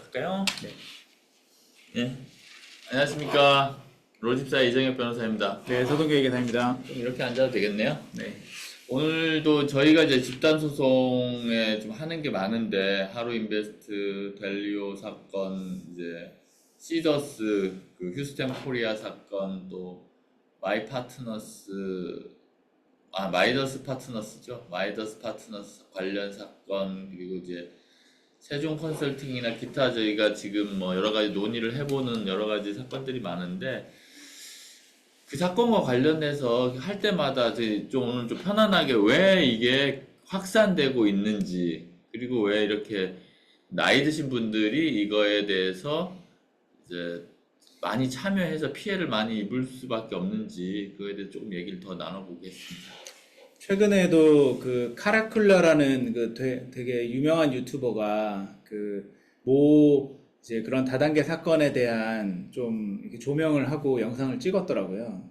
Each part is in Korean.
시작할까요? 네. 안녕하십니까. 로집사 이정혁 변호사입니다. 네, 서동계 기사입니다. 좀 이렇게 앉아도 되겠네요. 네. 오늘도 저희가 이제 집단 소송에 좀 하는 게 많은데, 하루 인베스트 델리오 사건, 이제 시더스 그 휴스템 코리아 사건, 또 마이더스 파트너스죠. 마이더스 파트너스 관련 사건, 그리고 이제 세종 컨설팅이나 기타 저희가 지금 뭐 여러 가지 논의를 해보는 여러 가지 사건들이 많은데, 그 사건과 관련해서 할 때마다 좀 오늘 좀 편안하게 왜 이게 확산되고 있는지, 그리고 왜 이렇게 나이 드신 분들이 이거에 대해서 이제 많이 참여해서 피해를 많이 입을 수밖에 없는지, 그거에 대해서 조금 얘기를 더 나눠보겠습니다. 최근에도 그 카라클라라는 그 되게 유명한 유튜버가 이제 그런 다단계 사건에 대한 좀 이렇게 조명을 하고 영상을 찍었더라고요.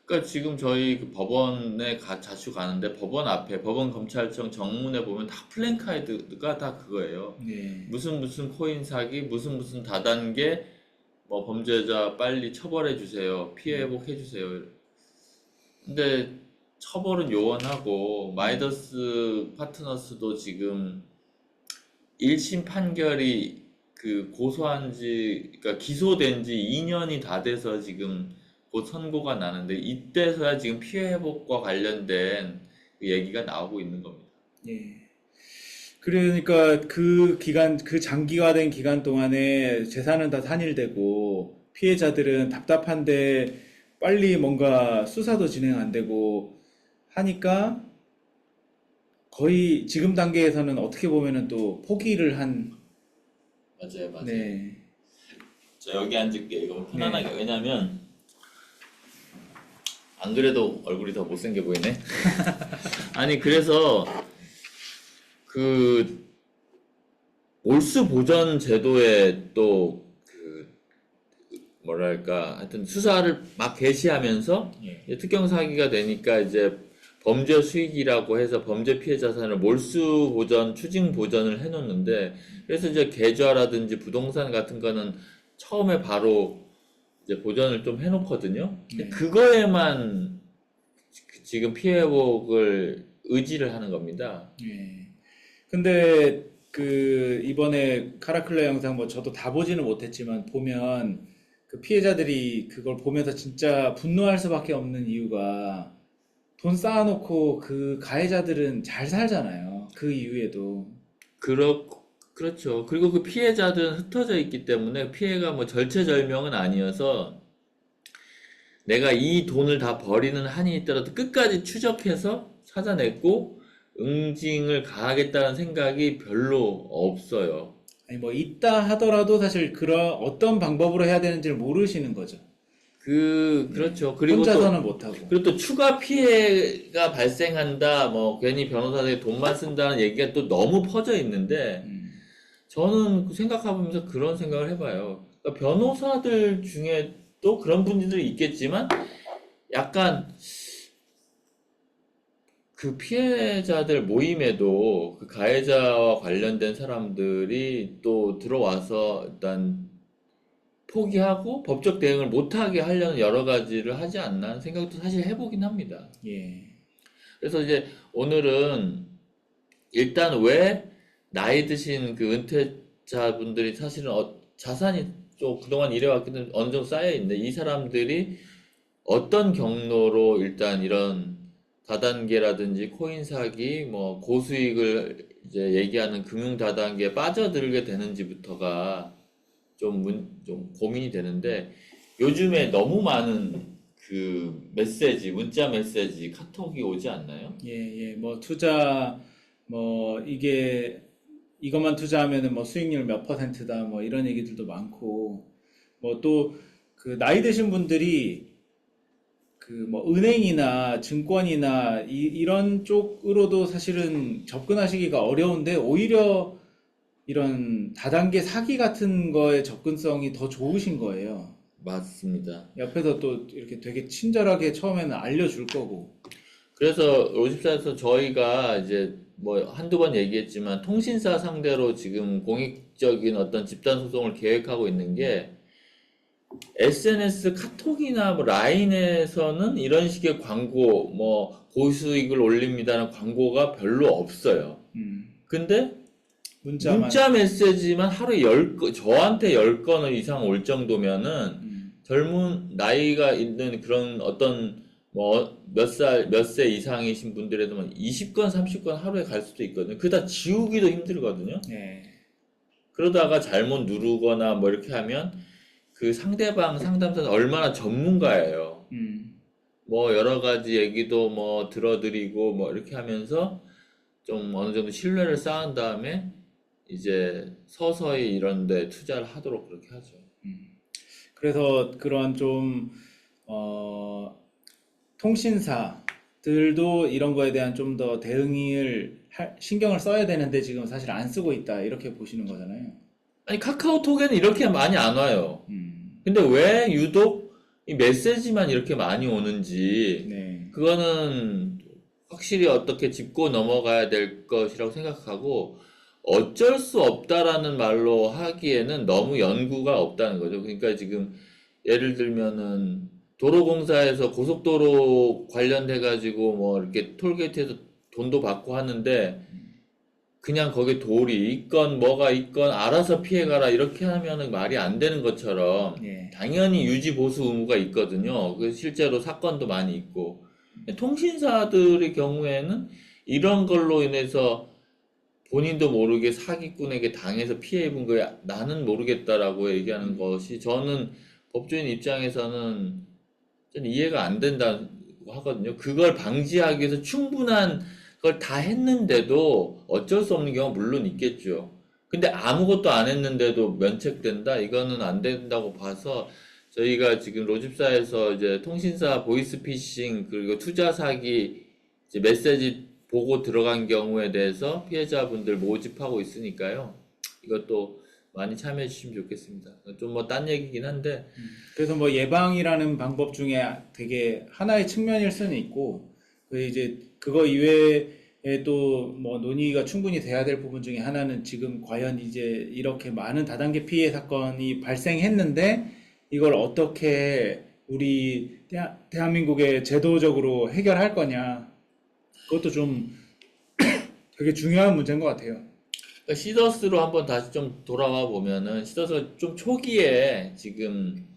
그러니까 지금 저희 그 법원에 자주 가는데, 법원 앞에 법원 검찰청 정문에 보면 다 플랜카드가 다 그거예요. 네. 무슨 코인 사기, 무슨 다단계, 뭐 범죄자 빨리 처벌해 주세요, 피해 회복해 주세요. 근데 처벌은 요원하고, 마이더스 파트너스도 지금 1심 판결이 그러니까 기소된 지 2년이 다 돼서 지금 곧 선고가 나는데, 이때서야 지금 피해 회복과 관련된 그 얘기가 나오고 있는 겁니다. 예. 그러니까 그 장기화된 기간 동안에 재산은 다 산일되고 피해자들은 답답한데 빨리 뭔가 수사도 진행 안 되고 하니까 거의 지금 단계에서는 어떻게 보면은 또 포기를 한. 맞아요. 네. 자, 여기 앉을게요. 이거 편안하게. 네. 왜냐면 안 그래도 얼굴이 더 못생겨 보이네. 아니, 그래서 그 몰수 보전 제도에 또 뭐랄까, 하여튼 수사를 막 개시하면서 이제 특경 사기가 되니까 이제 범죄 수익이라고 해서 범죄 피해 자산을 몰수 보전, 추징 보전을 해놓는데, 그래서 이제 계좌라든지 부동산 같은 거는 처음에 바로 이제 보전을 좀 해놓거든요. 근데 그거에만 지금 피해 회복을 의지를 하는 겁니다. 예. 근데 이번에 카라클라 영상 뭐 저도 다 보지는 못했지만 보면 그 피해자들이 그걸 보면서 진짜 분노할 수밖에 없는 이유가 돈 쌓아놓고 그 가해자들은 잘 살잖아요. 그 이후에도. 그렇죠. 그리고 그 피해자들은 흩어져 있기 때문에 피해가 뭐 절체절명은 아니어서, 내가 이 돈을 다 버리는 한이 있더라도 끝까지 추적해서 찾아냈고 응징을 가하겠다는 생각이 별로 없어요. 아니 뭐 있다 하더라도 사실 그런 어떤 방법으로 해야 되는지를 모르시는 거죠. 그렇죠. 그리고 혼자서는 못하고. 또 추가 피해가 발생한다, 뭐 괜히 변호사들이 돈만 쓴다는 얘기가 또 너무 퍼져 있는데, 저는 생각해보면서 그런 생각을 해봐요. 그러니까 변호사들 중에 또 그런 분들이 있겠지만, 약간 그 피해자들 모임에도 그 가해자와 관련된 사람들이 또 들어와서 일단 포기하고 법적 대응을 못하게 하려는 여러 가지를 하지 않나 하는 생각도 사실 해보긴 합니다. 예. 그래서 이제 오늘은 일단 왜 나이 드신 그 은퇴자분들이 사실은 자산이 좀 그동안 일해왔기는 어느 정도 쌓여 있는데, 이 사람들이 어떤 경로로 일단 이런 다단계라든지 코인 사기, 뭐 고수익을 이제 얘기하는 금융 다단계에 빠져들게 되는지부터가 좀 고민이 되는데, 요즘에 너무 많은 그 문자 메시지, 카톡이 오지 않나요? 예. 뭐 투자 뭐 이것만 투자하면은 뭐 수익률 몇 %다 뭐 이런 얘기들도 많고, 뭐 또 그 나이 드신 분들이 뭐 은행이나 증권이나 이런 쪽으로도 사실은 접근하시기가 어려운데 오히려 이런 다단계 사기 같은 거에 접근성이 더 좋으신 거예요. 맞습니다. 옆에서 또 이렇게 되게 친절하게 처음에는 알려줄 거고. 그래서 로집사에서 저희가 이제 뭐 한두 번 얘기했지만 통신사 상대로 지금 공익적인 어떤 집단 소송을 계획하고 있는 게 SNS 카톡이나 뭐 라인에서는 이런 식의 광고 뭐 고수익을 올립니다는 광고가 별로 없어요. 근데 문자만. 문자 메시지만 하루에 10건, 저한테 10건 이상 올 정도면은 젊은 나이가 있는 그런 어떤 뭐 몇 세 이상이신 분들에도 20건, 30건 하루에 갈 수도 있거든요. 그다 지우기도 힘들거든요. 네. 그러다가 잘못 누르거나 뭐 이렇게 하면 그 상대방 상담사는 얼마나 전문가예요. 뭐 여러 가지 얘기도 뭐 들어드리고 뭐 이렇게 하면서 좀 어느 정도 신뢰를 쌓은 다음에 이제 서서히 이런 데 투자를 하도록 그렇게 하죠. 그래서 그런 좀, 어, 통신사들도 이런 거에 대한 좀 더 신경을 써야 되는데 지금 사실 안 쓰고 있다. 이렇게 보시는 거잖아요. 아니, 카카오톡에는 이렇게 많이 안 와요. 음, 근데 왜 유독 이 메시지만 이렇게 많이 오는지, 네. 그거는 확실히 어떻게 짚고 넘어가야 될 것이라고 생각하고, 어쩔 수 없다라는 말로 하기에는 너무 연구가 없다는 거죠. 그러니까 지금 예를 들면은 도로공사에서 고속도로 관련돼가지고 뭐 이렇게 톨게이트에서 돈도 받고 하는데, 그냥 거기 돌이 있건 뭐가 있건 알아서 피해가라 이렇게 하면은 말이 안 되는 것처럼 예. 당연히 유지 보수 의무가 있거든요. 그 실제로 사건도 많이 있고 통신사들의 경우에는 이런 걸로 인해서 본인도 모르게 사기꾼에게 당해서 피해 입은 거야 나는 모르겠다라고 얘기하는 것이 저는 법조인 입장에서는 좀 이해가 안 된다고 하거든요. 그걸 방지하기 위해서 충분한 걸 다 했는데도 어쩔 수 없는 경우가 물론 있겠죠. 근데 아무것도 안 했는데도 면책된다? 이거는 안 된다고 봐서 저희가 지금 로집사에서 이제 통신사 보이스피싱 그리고 투자 사기 이제 메시지 보고 들어간 경우에 대해서 피해자분들 모집하고 있으니까요. 이것도 많이 참여해 주시면 좋겠습니다. 좀 뭐 딴 얘기긴 한데 그래서 뭐 예방이라는 방법 중에 되게 하나의 측면일 수는 있고, 그 이제 그거 이외에 또 뭐 논의가 충분히 돼야 될 부분 중에 하나는 지금 과연 이제 이렇게 많은 다단계 피해 사건이 발생했는데 이걸 어떻게 우리 대한민국에 제도적으로 해결할 거냐. 그것도 좀 되게 중요한 문제인 것 같아요. 그러니까 시더스로 한번 다시 좀 돌아와 보면은 시더스가 좀 초기에 지금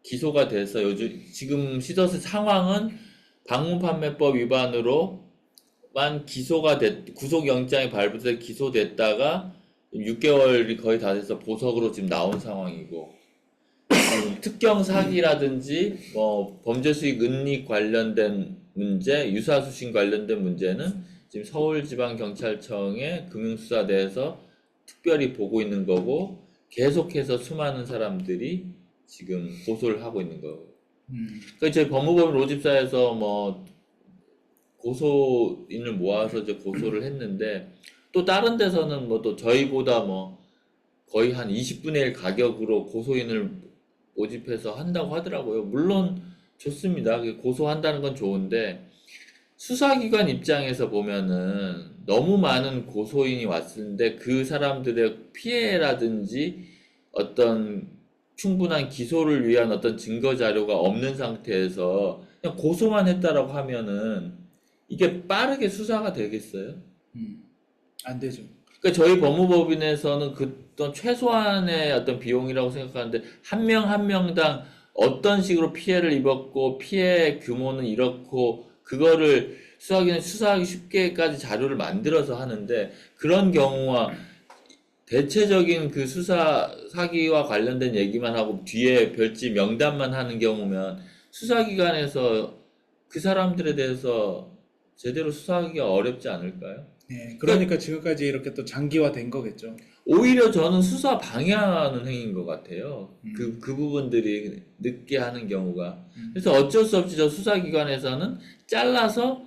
기소가 돼서 요즘 지금 시더스 상황은 방문판매법 위반으로만 구속영장이 발부돼 기소됐다가 6개월이 거의 다 돼서 보석으로 지금 나온 상황이고 특경 사기라든지 뭐 범죄 수익 은닉 관련된 문제, 유사수신 관련된 문제는 지금 서울지방경찰청의 금융수사대에서 특별히 보고 있는 거고 계속해서 수많은 사람들이 지금 고소를 하고 있는 거고. 그러니까 저희 법무법인 로집사에서 뭐 고소인을 모아서 이제 고소를 했는데 또 다른 데서는 뭐 또 저희보다 뭐 거의 한 20분의 1 가격으로 고소인을 모집해서 한다고 하더라고요. 물론 좋습니다. 고소한다는 건 좋은데 수사기관 입장에서 보면은 너무 많은 고소인이 왔는데 그 사람들의 피해라든지 어떤 충분한 기소를 위한 어떤 증거 자료가 없는 상태에서 그냥 고소만 했다라고 하면은 이게 빠르게 수사가 되겠어요? 안 되죠. 그러니까 저희 법무법인에서는 그 어떤 최소한의 어떤 비용이라고 생각하는데 한 명 한 명당 어떤 식으로 피해를 입었고 피해 규모는 이렇고 그거를 수사하기 쉽게까지 자료를 만들어서 하는데 그런 경우와 대체적인 그 수사 사기와 관련된 얘기만 하고 뒤에 별지 명단만 하는 경우면 수사기관에서 그 사람들에 대해서 제대로 수사하기가 어렵지 않을까요? 네, 그러니까 지금까지 이렇게 또 장기화된 거겠죠. 오히려 저는 수사 방해하는 행위인 것 같아요. 그 부분들이 늦게 하는 경우가. 그래서 어쩔 수 없이 저 수사기관에서는 잘라서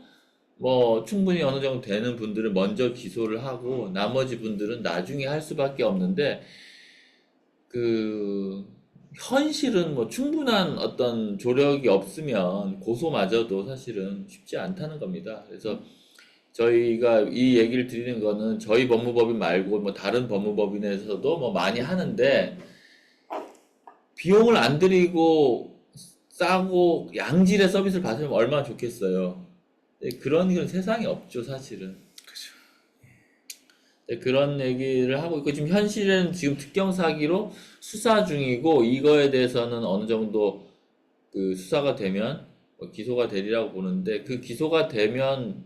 뭐 충분히 어느 정도 되는 분들은 먼저 기소를 하고 나머지 분들은 나중에 할 수밖에 없는데 그 현실은 뭐 충분한 어떤 조력이 없으면 고소마저도 사실은 쉽지 않다는 겁니다. 그래서 저희가 이 얘기를 드리는 거는 저희 법무법인 말고 뭐 다른 법무법인에서도 뭐 많이 하는데 비용을 안 들이고 싸고 양질의 서비스를 받으면 얼마나 좋겠어요. 근데 그런 건 세상에 없죠, 사실은. 네, 그런 얘기를 하고 있고 지금 현실은 지금 특경 사기로 수사 중이고 이거에 대해서는 어느 정도 그 수사가 되면 뭐 기소가 되리라고 보는데 그 기소가 되면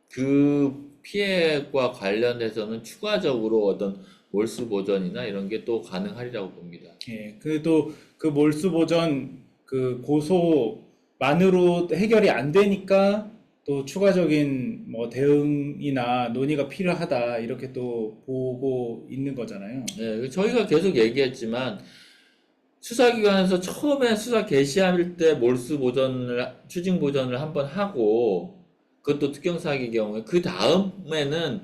그 피해과 관련해서는 추가적으로 어떤 몰수 보전이나 이런 게 또 가능하리라고 봅니다. 예, 그래도 그 몰수 보전 그 고소만으로 해결이 안 되니까 또 추가적인 뭐 대응이나 논의가 필요하다 이렇게 또 보고 있는 거잖아요. 예, 저희가 계속 얘기했지만 수사기관에서 처음에 수사 개시할 때 몰수 보전을 추징 보전을 한번 하고 그것도 특경사기 경우에 그 다음에는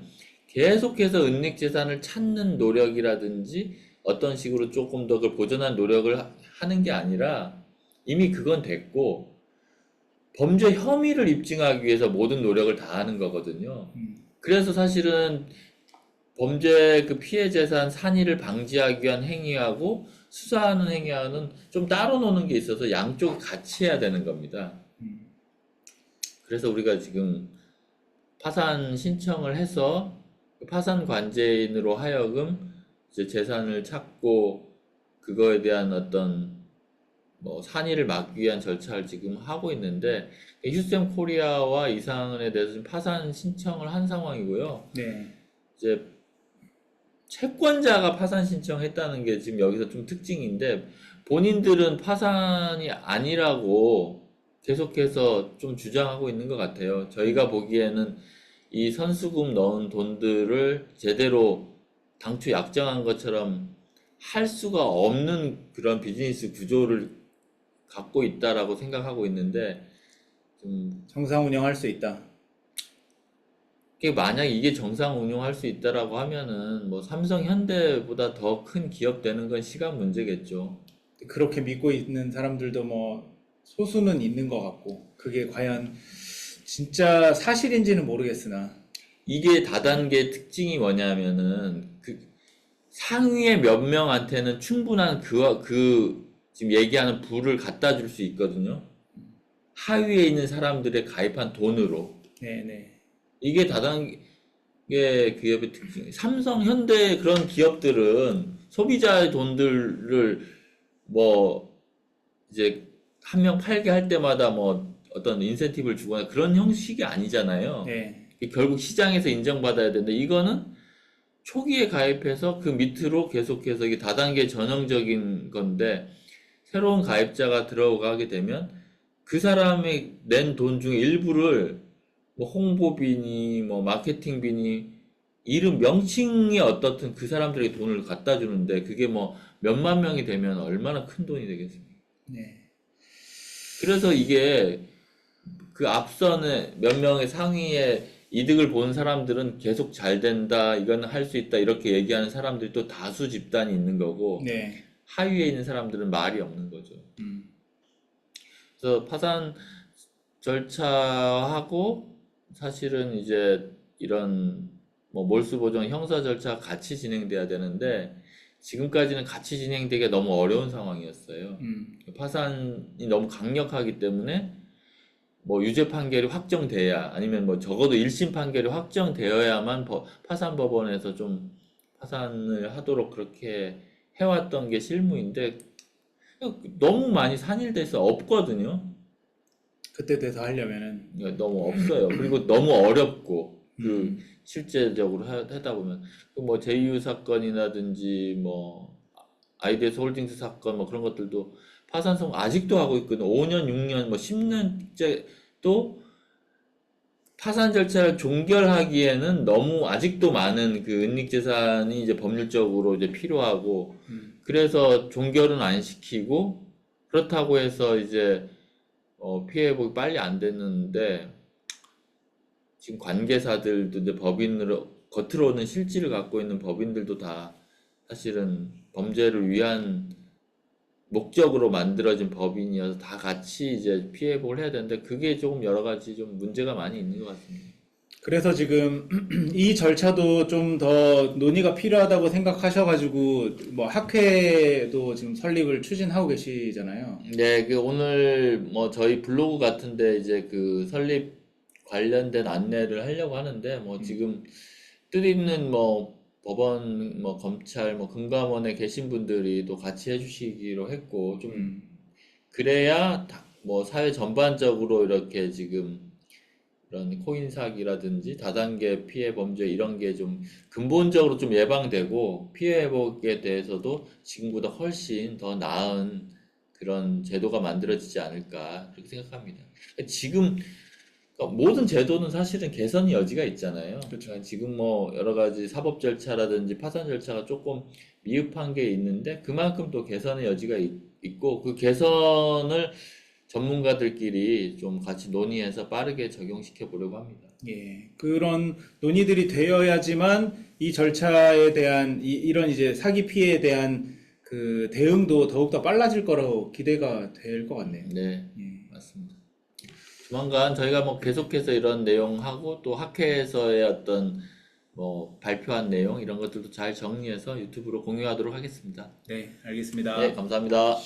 계속해서 은닉재산을 찾는 노력이라든지 어떤 식으로 조금 더 그걸 보전한 노력을 하는 게 아니라 이미 그건 됐고 범죄 혐의를 입증하기 위해서 모든 노력을 다하는 거거든요. 그래서 사실은 범죄 그 피해 재산 산의를 방지하기 위한 행위하고 수사하는 행위하고는 좀 따로 노는 게 있어서 양쪽이 같이 해야 되는 겁니다. 그래서 우리가 지금 파산 신청을 해서 그 파산 관제인으로 하여금 이제 재산을 찾고 그거에 대한 어떤 뭐 산의를 막기 위한 절차를 지금 하고 있는데 휴스템 코리아와 이상은에 대해서 지금 파산 신청을 한 상황이고요. 네, 이제 채권자가 파산 신청했다는 게 지금 여기서 좀 특징인데 본인들은 파산이 아니라고 계속해서 좀 주장하고 있는 것 같아요. 저희가 보기에는 이 선수금 넣은 돈들을 제대로 당초 약정한 것처럼 할 수가 없는 그런 비즈니스 구조를 갖고 있다라고 생각하고 있는데 좀 정상 운영할 수 있다. 만약 이게 정상 운용할 수 있다라고 하면은 뭐 삼성, 현대보다 더 큰 기업 되는 건 시간 문제겠죠. 그렇게 믿고 있는 사람들도 뭐 소수는 있는 것 같고 그게 과연 진짜 사실인지는 모르겠으나 이게 다단계 특징이 뭐냐면은 그 상위의 몇 명한테는 충분한 그 지금 얘기하는 부를 갖다 줄 수 있거든요. 하위에 있는 사람들의 가입한 돈으로. 네네. 이게 다단계 기업의 특징. 삼성, 현대 그런 기업들은 소비자의 돈들을 뭐 이제 한 명 팔게 할 때마다 뭐 어떤 인센티브를 주거나 그런 형식이 아니잖아요. 네. 결국 시장에서 인정받아야 되는데 이거는 초기에 가입해서 그 밑으로 계속해서 이게 다단계 전형적인 건데 새로운 가입자가 들어가게 되면 그 사람이 낸 돈 중 일부를 뭐 홍보비니 뭐 마케팅비니 이름 명칭이 어떻든 그 사람들에게 돈을 갖다 주는데 그게 뭐 몇만 명이 되면 얼마나 큰 돈이 되겠습니까? 네. 그래서 이게 그 앞선에 몇 명의 상위에 이득을 본 사람들은 계속 잘 된다, 이건 할 수 있다, 이렇게 얘기하는 사람들이 또 다수 집단이 있는 거고, 네. 하위에 있는 사람들은 말이 없는 거죠. 그래서 파산 절차하고 사실은 이제 이런 뭐 몰수보정 형사 절차 같이 진행돼야 되는데 지금까지는 같이 진행되기가 너무 어려운 상황이었어요. 파산이 너무 강력하기 때문에 뭐 유죄 판결이 확정돼야 아니면 뭐 적어도 1심 판결이 확정되어야만 파산 법원에서 좀 파산을 하도록 그렇게 해왔던 게 실무인데 너무 많이 산일돼서 없거든요. 그때 돼서 하려면은 너무 없어요. 그리고 너무 어렵고 그 실제적으로 하다 보면 그 뭐 제이유 사건이라든지 뭐 아이디에스 홀딩스 사건 뭐 그런 것들도 파산송 아직도 하고 있거든요. 5년, 6년, 뭐 10년째 또 파산 절차를 종결하기에는 너무 아직도 많은 그 은닉재산이 이제 법률적으로 이제 필요하고 그래서 종결은 안 시키고 그렇다고 해서 이제 피해 회복이 빨리 안 됐는데 지금 관계사들도 이제 법인으로 겉으로는 실질을 갖고 있는 법인들도 다 사실은 범죄를 위한 목적으로 만들어진 법인이어서 다 같이 이제 피해 회복을 해야 되는데 그게 조금 여러 가지 좀 문제가 많이 있는 것 같습니다. 그래서 지금 이 절차도 좀 더 논의가 필요하다고 생각하셔가지고 뭐 학회도 지금 설립을 추진하고 계시잖아요. 네, 그 오늘 뭐 저희 블로그 같은데 이제 그 설립 관련된 안내를 하려고 하는데 뭐 지금 뜻 있는 뭐 법원, 뭐 검찰, 뭐 금감원에 계신 분들이 또 같이 해주시기로 했고 좀 음, 그래야 뭐 사회 전반적으로 이렇게 지금 이런 코인 사기라든지 다단계 피해 범죄 이런 게 좀 근본적으로 좀 예방되고 피해 회복에 대해서도 지금보다 훨씬 더 나은 그런 제도가 만들어지지 않을까 그렇게 생각합니다. 지금 그러니까 모든 제도는 사실은 개선의 여지가 있잖아요. 그렇죠. 그러니까 지금 뭐 여러 가지 사법 절차라든지 파산 절차가 조금 미흡한 게 있는데 그만큼 또 개선의 여지가 있고 그 개선을 전문가들끼리 좀 같이 논의해서 빠르게 적용시켜 보려고 합니다. 예, 그런 논의들이 되어야지만 이 절차에 대한 이런 이제 사기 피해에 대한 그 대응도 더욱더 빨라질 거라고 기대가 될 것 같네요. 네, 예. 맞습니다. 조만간 저희가 뭐 계속해서 이런 내용하고 또 학회에서의 어떤 뭐 발표한 내용 이런 것들도 잘 정리해서 유튜브로 공유하도록 하겠습니다. 네, 네, 알겠습니다. 감사합니다.